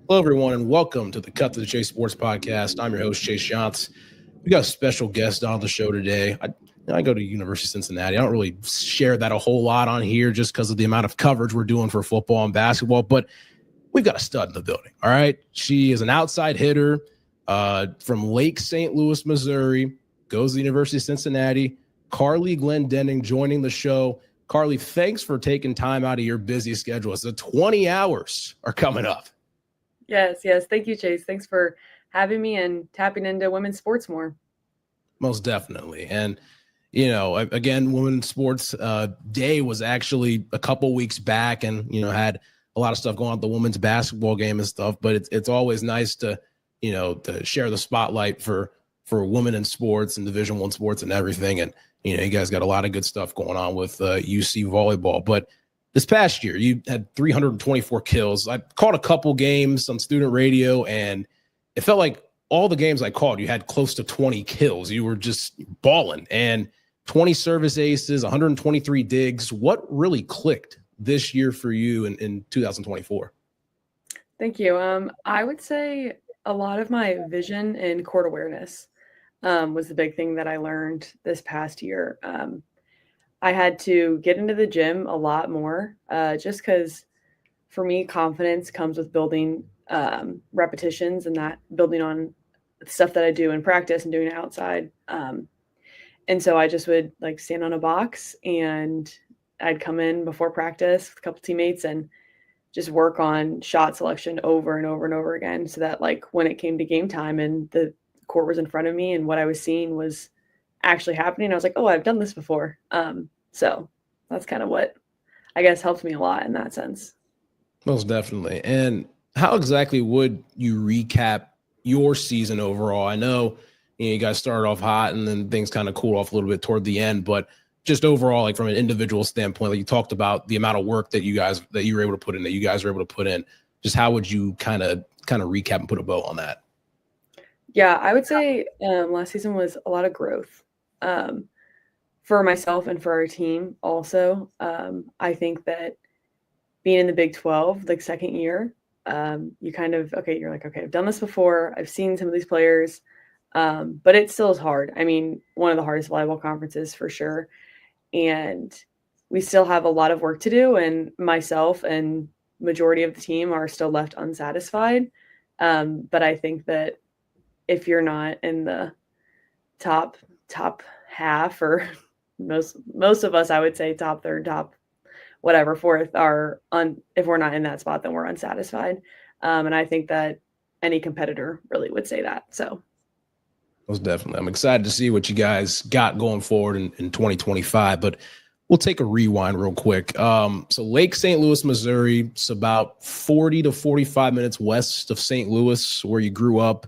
Hello, everyone, and welcome to the Cut to the Chase Sports Podcast. I'm your host, Chase Shantz. We got a special guest on the show today. I go to University of Cincinnati. I don't really share that a whole lot on here just because of the amount of coverage we're doing for football and basketball, but we've got a stud in the building, all right? She is an outside hitter from Lake St. Louis, Missouri, goes to the University of Cincinnati. Carly Glendinning joining the show. Carly, thanks for taking time out of your busy schedule. The 20 hours are coming up. Yes. Thank you, Chase. Thanks for having me and tapping into women's sports more. Most definitely. And, you know, again, Women's Sports Day was actually a couple weeks back and, you know, had a lot of stuff going on at the women's basketball game and stuff. But it's always nice to, you know, to share the spotlight for women in sports and Division I sports and everything. And, you know, you guys got a lot of good stuff going on with UC volleyball. But this past year, you had 324 kills. I called a couple games on student radio, and it felt like all the games I called, you had close to 20 kills. You were just balling. And 20 service aces, 123 digs. What really clicked this year for you in 2024? Thank you. I would say a lot of my vision and court awareness was the big thing that I learned this past year. I had to get into the gym a lot more just because for me, confidence comes with building repetitions and that building on stuff that I do in practice and doing it outside. And so I just would like stand on a box and I'd come in before practice with a couple teammates and just work on shot selection over and over and over again so that like when it came to game time and the court was in front of me and what I was seeing was actually happening, I was like, oh, I've done this before. So that's kind of what I guess helped me a lot in that sense. Most definitely. And how exactly would you recap your season overall? I know, you guys started off hot and then things kind of cooled off a little bit toward the end, but just overall, like from an individual standpoint, like you talked about the amount of work that you were able to put in, that you guys were able to put in, just how would you kind of recap and put a bow on that? Yeah, I would say last season was a lot of growth for myself and for our team also. I think that being in the Big 12, like second year, you kind of, you're like, okay, I've done this before. I've seen some of these players, but it still is hard. I mean, one of the hardest volleyball conferences for sure. And we still have a lot of work to do. And myself and majority of the team are still left unsatisfied. But I think that if you're not in the top half, or most of us, I would say top third, top whatever, fourth if we're not in that spot, then we're unsatisfied. And I think that any competitor really would say that. So most definitely. I'm excited to see what you guys got going forward in 2025, but we'll take a rewind real quick. So Lake St. Louis, Missouri, it's about 40 to 45 minutes west of St. Louis, where you grew up.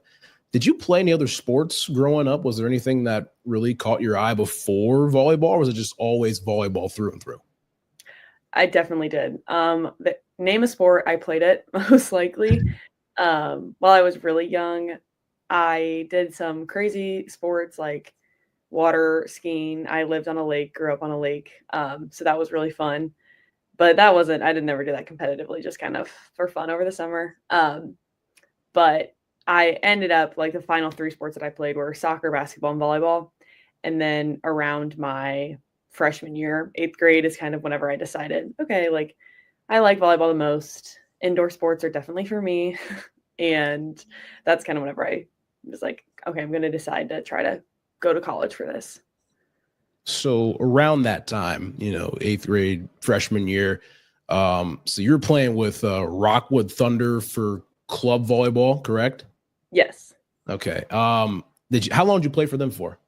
Did you play any other sports growing up? Was there anything that really caught your eye before volleyball, or was it just always volleyball through and through? I definitely did. Name a sport, I played it most likely. While I was really young, I did some crazy sports like water skiing. I lived on a lake, grew up on a lake. So that was really fun. But I didn't never do that competitively, just kind of for fun over the summer. But I ended up like the final three sports that I played were soccer, basketball, and volleyball. And then around my freshman year, 8th grade is kind of whenever I decided, okay, like I like volleyball the most. Indoor sports are definitely for me. And that's kind of whenever I was like, okay, I'm going to decide to try to go to college for this. So around that time, 8th grade, freshman year, so you're playing with Rockwood Thunder for club volleyball, correct? Yes. Okay. How long did you play for them for?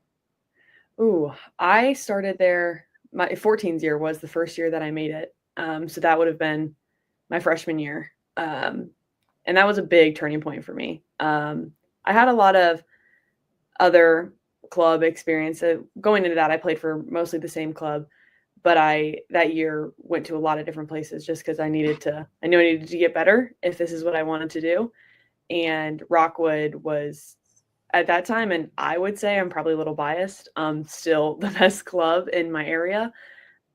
Ooh, I started there. My 14th year was the first year that I made it. So that would have been my freshman year. And that was a big turning point for me. I had a lot of other club experience. Going into that, I played for mostly the same club, but that year went to a lot of different places just because I knew I needed to get better if this is what I wanted to do. And Rockwood was at that time, and I would say I'm probably a little biased, still the best club in my area.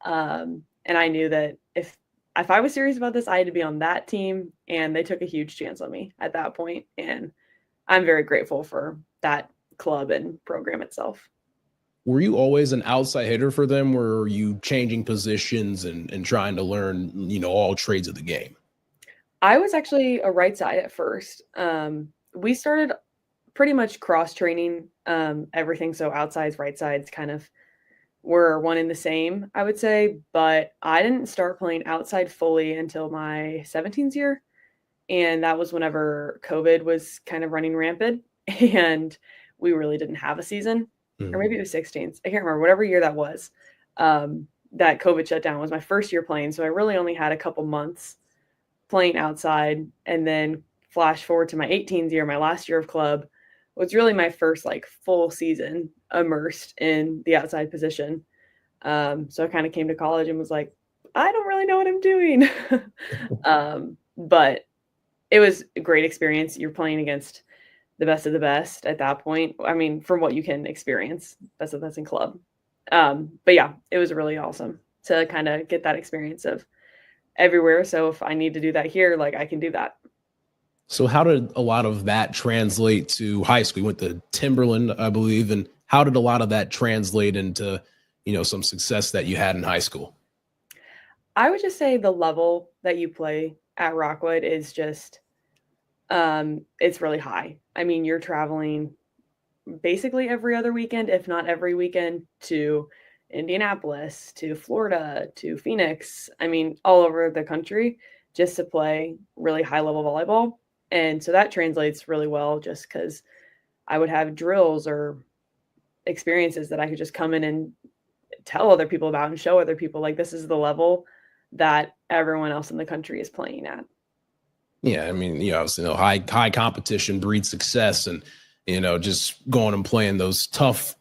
And I knew that if if I was serious about this, I had to be on that team, and they took a huge chance on me at that point. And I'm very grateful for that club and program itself. Were you always an outside hitter for them? Or were you changing positions and trying to learn, all trades of the game? I was actually a right side at first. We started pretty much cross training everything. So outsides, right sides kind of were one and the same, I would say. But I didn't start playing outside fully until my 17th year. And that was whenever COVID was kind of running rampant and we really didn't have a season. Or maybe it was 16th. I can't remember. Whatever year that was, that COVID shutdown was my first year playing. So I really only had a couple months playing outside. And then flash forward to my 18th year, my last year of club, was really my first like full season immersed in the outside position. So I kind of came to college and was like, I don't really know what I'm doing. But it was a great experience. You're playing against the best of the best at that point. I mean, from what you can experience, best of the best in club. But yeah, it was really awesome to kind of get that experience of everywhere. So if I need to do that here, like I can do that. So how did a lot of that translate to high school? You went to Timberland, I believe. And how did a lot of that translate into, some success that you had in high school? I would just say the level that you play at Rockwood is just, it's really high. I mean, you're traveling basically every other weekend, if not every weekend, to Indianapolis, to Florida, to Phoenix. I mean, all over the country just to play really high level volleyball. And so that translates really well just because I would have drills or experiences that I could just come in and tell other people about and show other people like this is the level that everyone else in the country is playing at. Yeah, I mean, obviously, high competition breeds success, and just going and playing those tough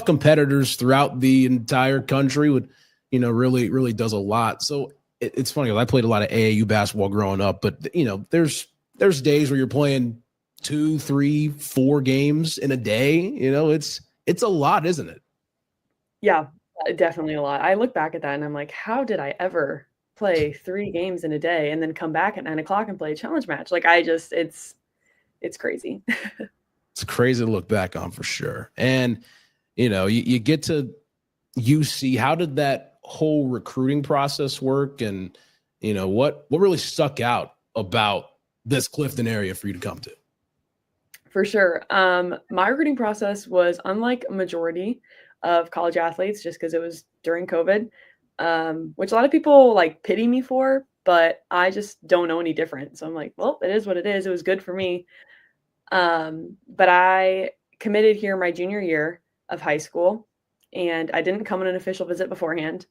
competitors throughout the entire country would, really does a lot. So it's funny, I played a lot of AAU basketball growing up, but there's days where you're playing 2, 3, 4 games in a day. It's a lot, isn't it? Yeah, definitely a lot. I look back at that and I'm like, how did I ever play 3 games in a day and then come back at 9:00 and play a challenge match? Like it's crazy. It's crazy to look back on for sure. And, you get to UC. How did that whole recruiting process work? And, what really stuck out about this Clifton area for you to come to? For sure. My recruiting process was unlike a majority of college athletes just because it was during COVID, which a lot of people like pity me for, but I just don't know any different. So I'm like, well, it is what it is. It was good for me. But I committed here my junior year of high school, and I didn't come on an official visit beforehand.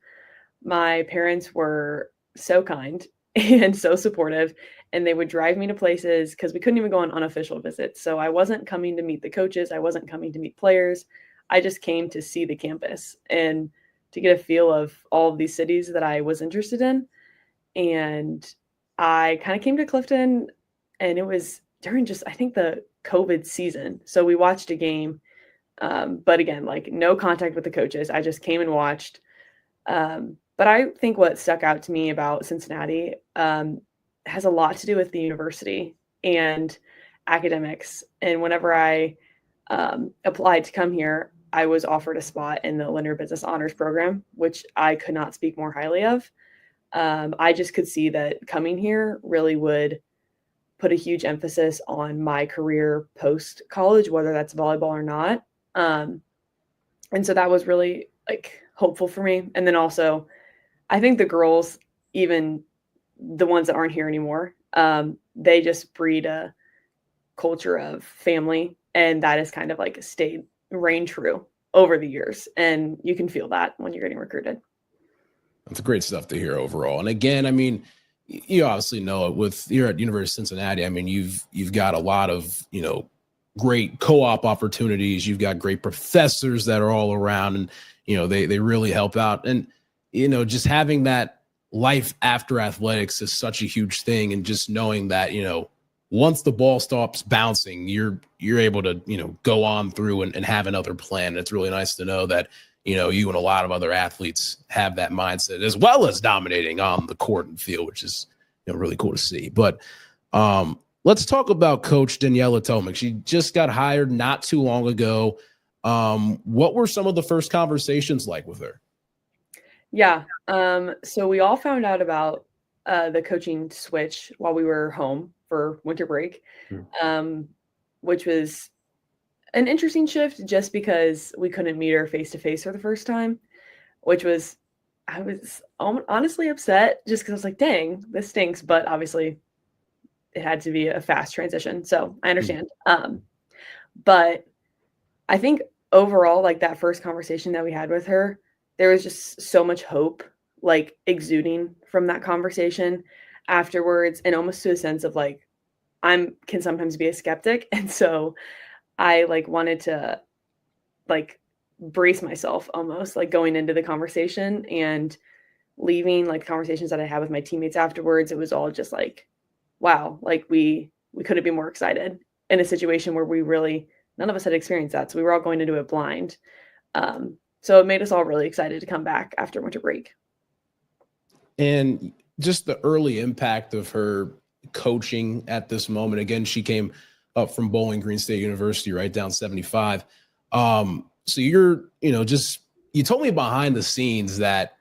My parents were so kind and so supportive, and they would drive me to places because we couldn't even go on unofficial visits. So I wasn't coming to meet the coaches. I wasn't coming to meet players. I just came to see the campus and to get a feel of all of these cities that I was interested in. And I kind of came to Clifton, and it was during just, I think, the COVID season. So we watched a game, but again, like no contact with the coaches. I just came and watched. But I think what stuck out to me about Cincinnati has a lot to do with the university and academics. And whenever I applied to come here, I was offered a spot in the Linear Business Honors Program, which I could not speak more highly of. I just could see that coming here really would put a huge emphasis on my career post-college, whether that's volleyball or not. And so that was really like hopeful for me. And then also, I think the girls, even the ones that aren't here anymore, they just breed a culture of family, and that has kind of like reigned true over the years. And you can feel that when you're getting recruited. That's great stuff to hear overall. And again, I mean, you obviously know it you're at University of Cincinnati. I mean, you've got a lot of, great co-op opportunities. You've got great professors that are all around, and, they really help out. And, just having that life after athletics is such a huge thing. And just knowing that, once the ball stops bouncing, you're able to, go on through and have another plan. It's really nice to know that, you and a lot of other athletes have that mindset, as well as dominating on the court and field, which is really cool to see. But let's talk about Coach Daniela Tomic. She just got hired not too long ago. What were some of the first conversations like with her? Yeah. So we all found out about the coaching switch while we were home for winter break, which was an interesting shift just because we couldn't meet her face to face for the first time, I was honestly upset just because I was like, dang, this stinks. But obviously it had to be a fast transition. So I understand. But I think overall, like that first conversation that we had with her, there was just so much hope, like exuding from that conversation afterwards, and almost to a sense of like, can sometimes be a skeptic. And so I like wanted to like brace myself almost like going into the conversation and leaving like conversations that I had with my teammates afterwards. It was all just like, wow, like we couldn't be more excited in a situation where none of us had experienced that. So we were all going into it blind. So it made us all really excited to come back after winter break. And just the early impact of her coaching at this moment. Again, she came up from Bowling Green State University, right down 75. So you're, you told me behind the scenes that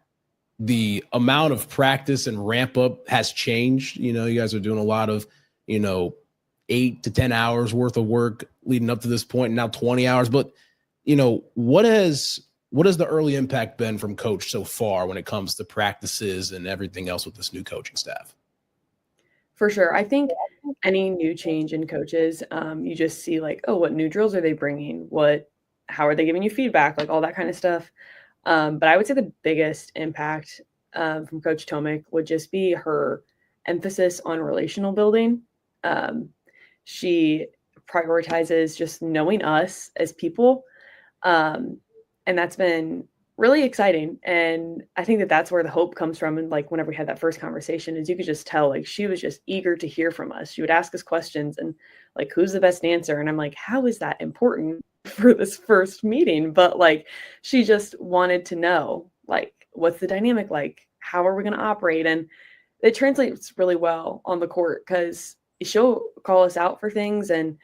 the amount of practice and ramp up has changed. You guys are doing a lot of, 8 to 10 hours worth of work leading up to this point, and now 20 hours. But, what has the early impact been from coach so far when it comes to practices and everything else with this new coaching staff? For sure. I think any new change in coaches, you just see like, oh, what new drills are they bringing? How are they giving you feedback? Like all that kind of stuff. But I would say the biggest impact from Coach Tomic would just be her emphasis on relational building. She prioritizes just knowing us as people. And that's been really exciting. And I think that that's where the hope comes from. And like whenever we had that first conversation, is you could just tell like she was just eager to hear from us. She would ask us questions and like, who's the best answer? And I'm like, how is that important for this first meeting? But like, she just wanted to know, like, what's the dynamic like? How are we going to operate? And it translates really well on the court because she'll call us out for things. And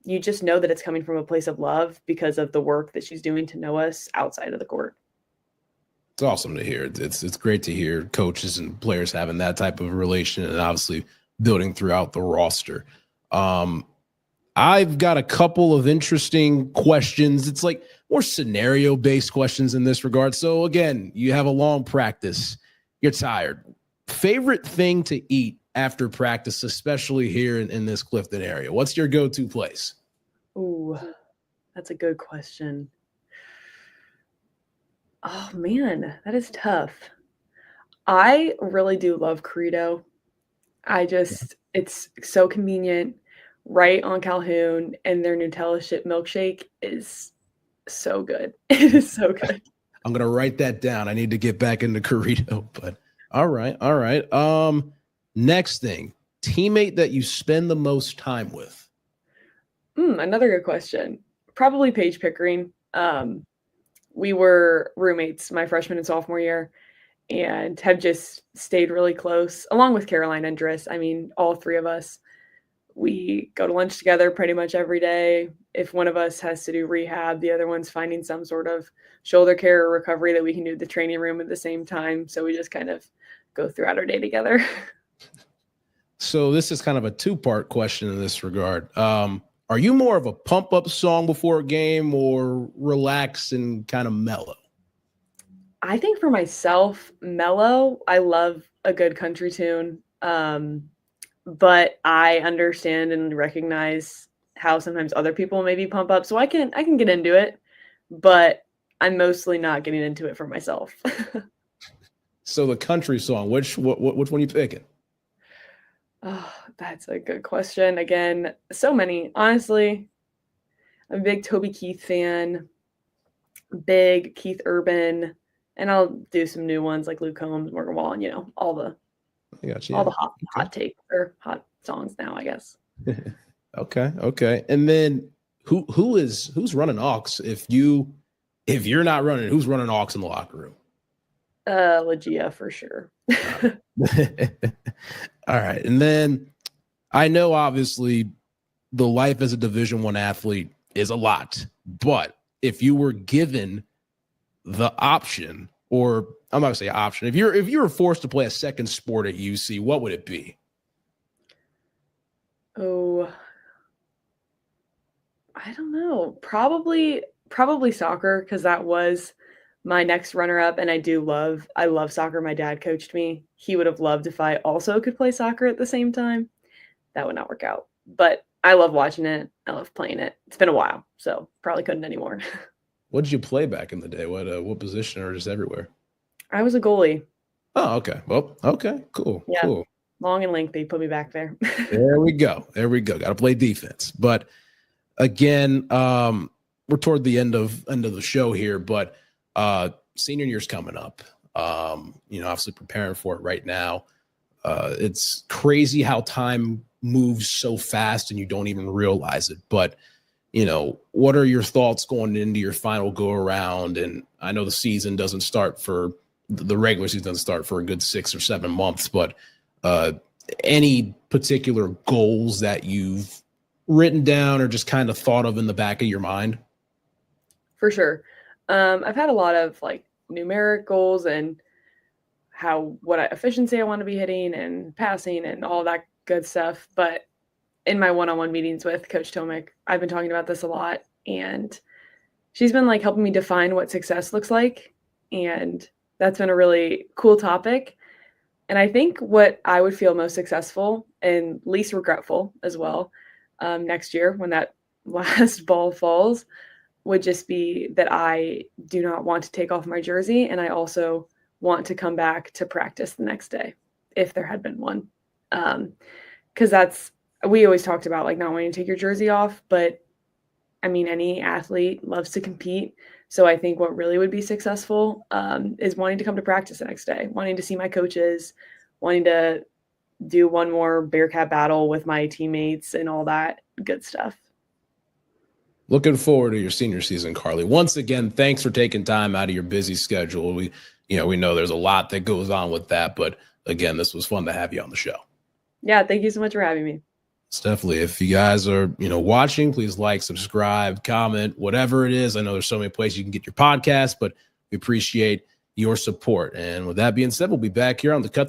you just know that it's coming from a place of love because of the work that she's doing to know us outside of the court. It's awesome to hear. It's great to hear coaches and players having that type of relation and obviously building throughout the roster. I've got a couple of interesting questions. It's like more scenario-based questions in this regard. So again, you have a long practice. You're tired. Favorite thing to eat after practice, especially here in this Clifton area? What's your go-to place? Ooh, that's a good question. Oh man, that is tough. I really do love Corrido. It's so convenient, right on Calhoun, and their Nutella chip milkshake is so good. It is so good. I'm going to write that down. I need to get back into Corrido, but all right. Next thing, teammate that you spend the most time with. Another good question. Probably Paige Pickering. We were roommates my freshman and sophomore year and have just stayed really close, along with Caroline and Driss. I mean, all three of us, we go to lunch together pretty much every day. If one of us has to do rehab, the other one's finding some sort of shoulder care or recovery that we can do at the training room at the same time. So we just kind of go throughout our day together. So this is kind of a two-part question in this regard. Are you more of a pump-up song before a game or relax and kind of mellow? I think for myself, mellow. I love a good country tune. But I understand and recognize how sometimes other people maybe pump up. So I can get into it, but I'm mostly not getting into it for myself. So the country song, which one are you picking? Oh, that's a good question. Again, so many. Honestly, I'm a big Toby Keith fan, big Keith Urban, and I'll do some new ones like Luke Combs, Morgan Wallen, all the hot take or hot songs now, I guess. Okay. And then who's running aux if you If you're not running, who's running aux in the locker room? Legia for sure. All right. And then I know obviously the life as a Division I athlete is a lot, but if you were given the option, or I'm not gonna say option, if you were forced to play a second sport at UC, what would it be? Oh, I don't know. Probably soccer, because that was my next runner-up, and I love soccer. My dad coached me. He would have loved if I also could play soccer at the same time. That would not work out. But I love watching it. I love playing it. It's been a while, so probably couldn't anymore. What did you play back in the day? What position, or just everywhere? I was a goalie. Oh, okay. Well, okay, cool. Yeah. Cool. Long and lengthy, put me back there. There we go. Got to play defense. But again, we're toward the end of the show here, but senior year's coming up. Obviously preparing for it right now. It's crazy how time moves so fast and you don't even realize it. But, what are your thoughts going into your final go around? And I know the season doesn't start the regular season doesn't start for a good 6 or 7 months, but any particular goals that you've written down or just kind of thought of in the back of your mind? For sure. I've had a lot of numeric goals and efficiency I want to be hitting and passing and all that good stuff. But in my one-on-one meetings with Coach Tomic, I've been talking about this a lot, and she's been helping me define what success looks like. And that's been a really cool topic. And I think what I would feel most successful and least regretful as well next year when that last ball falls would just be that I do not want to take off my jersey, and I also want to come back to practice the next day if there had been one. Because we always talked about not wanting to take your jersey off, but I mean, any athlete loves to compete. So I think what really would be successful is wanting to come to practice the next day, wanting to see my coaches, wanting to do one more Bearcat battle with my teammates and all that good stuff. Looking forward to your senior season, Carly. Once again, thanks for taking time out of your busy schedule. We know there's a lot that goes on with that, but again, this was fun to have you on the show. Yeah, thank you so much for having me. It's definitely, if you guys are, watching, please like, subscribe, comment, whatever it is. I know there's so many places you can get your podcast, but we appreciate your support. And with that being said, we'll be back here on the Cut